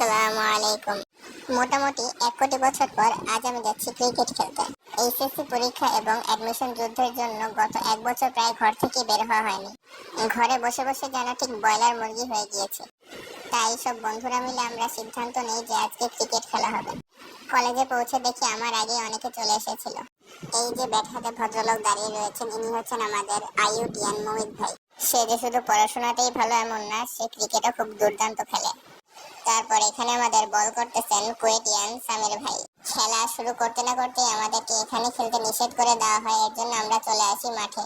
আসসালামু আলাইকুম। মোটামুটি 1 কোটি বছর পর আজ আমি যাচ্ছি ক্রিকেট খেলতে। এইচএসসি পরীক্ষা এবং অ্যাডমিশন যুদ্ধের জন্য গত 1 বছর প্রায় ঘর থেকে বের হওয়া হয়নি। ঘরে বসে বসে যেন ঠিক ব্রয়লার মুরগি হয়ে গিয়েছে। তাই সব বন্ধুরা মিলে আমরা সিদ্ধান্ত নেই যে আজকে ক্রিকেট খেলা হবে। কলেজে পৌঁছে দেখি আমার আগে অনেকে চলে এসেছিল। এই যে ব্যাট হাতে ভদ্রলোক দাঁড়িয়ে রয়েছেন, ইনি হচ্ছেন আমাদের আইইউটিয়ান মোহিত ভাই। সে যে শুধু পড়াশোনাতেই ভালো এমন না, সে ক্রিকেটও খুব দুর্দান্ত খেলে। তারপর এখানে আমাদের বল করতেছেন কুয়েটিয়ান সামির ভাই। খেলা শুরু করতে না করতেই আমাদেরকে এখানে খেলতে নিষেধ করে দেওয়া হয়, এর জন্য আমরা চলে আসি মাঠে।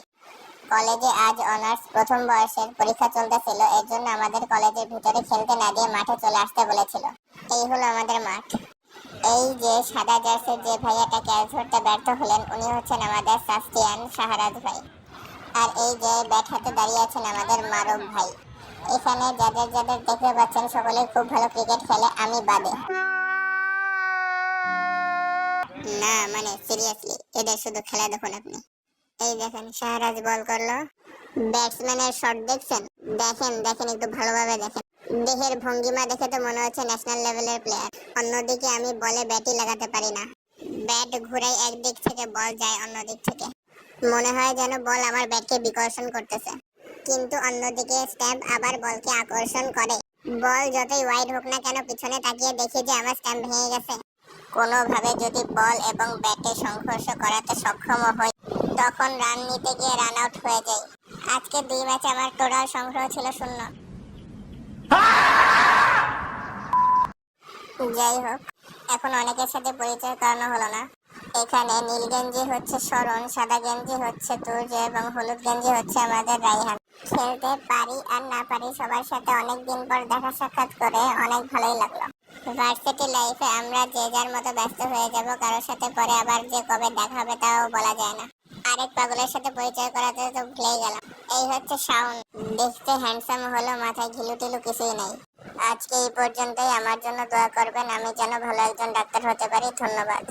কলেজে আজ অনার্স প্রথম বর্ষের পরীক্ষা চলতেছিল, এর জন্য আমাদের কলেজের ভিতরে খেলতে না দিয়ে মাঠে চলে আসতে বলেছিল। এই হলো আমাদের মাঠ। এই যে সাদা জার্সির যে ভাইয়াটা ক্যাচ ধরতে ব্যর্থ হলেন, উনি হচ্ছেন আমাদের সাস্তিয়ান শাহরাজ ভাই। আর এই যে ব্যাট হাতে দাঁড়িয়ে আছেন আমাদের মারুফ ভাই। এখানে যাদের যাদের দেখতে পাচ্ছেন সকলে খুব ভালো ক্রিকেট খেলে, আমি বাদে। না মানে সিরিয়াসলি, এদের শুধু খেলা দেখুন আপনি। এই দেখেন শাহরাজ বল করলো। ব্যাটসম্যানের শট দেখছেন? দেখেন দেখেন, একটু ভালোভাবে দেখেন। দেহের ভঙ্গিমা দেখে তো মনে হচ্ছে ন্যাশনাল লেভেলের প্লেয়ার। অন্যদিকে আমি বলে ব্যাটই লাগাতে পারি না। ব্যাট ঘুরাই একদিক থেকে, বল যায় অন্য দিক থেকে। মনে হয় যেন বল আমার ব্যাটকে বিকর্ষণ করতেছে, কিন্তু অন্যদিকে স্ট্যাম্প আবার বলকে আকর্ষণ করে। বল যতই ওয়াইড হোক না কেন, পিছনে তাকিয়ে দেখি যে আমার স্ট্যাম্প ভেঙে গেছে। কোনোভাবে যদি বল এবং ব্যাটে সংঘর্ষ করাতে সক্ষম হই, তখন রান নিতে গিয়ে রান আউট হয়ে যাই। আজকে 2 ম্যাচে আমার টোটাল সংগ্রহ ছিল 0। যাই হোক, এখন অনেকের সাথে পরিচয় করানো হলো না। এখানে নীল গেঞ্জি হচ্ছে শরণ, সাদা গেঞ্জি হচ্ছে তুর্য এবং হলুদ গেঞ্জি হচ্ছে আমাদের রাইহান। খেলতে পারি আর না পারি, সবার সাথে অনেকদিন পর দেখা সাক্ষাৎ করে অনেক ভালোই লাগলো। ভার্সিটি লাইফে আমরা যে যার মতো ব্যস্ত হয়ে যাব, কারোর সাথে পরে আবার যে কবে দেখা হবে তাও বলা যায় না। আরেক পাগলের সাথে পরিচয় করাতে তো ভুলেই গেলাম। এই হচ্ছে শাওন, দেখতে হ্যান্ডসাম হলো, মাথায় ঘিলু টিলু কিছুই নেই। আজকে এই পর্যন্তই। আমার জন্য দোয়া করবেন, আমি যেন ভালো একজন ডাক্তার হতে পারি। ধন্যবাদ।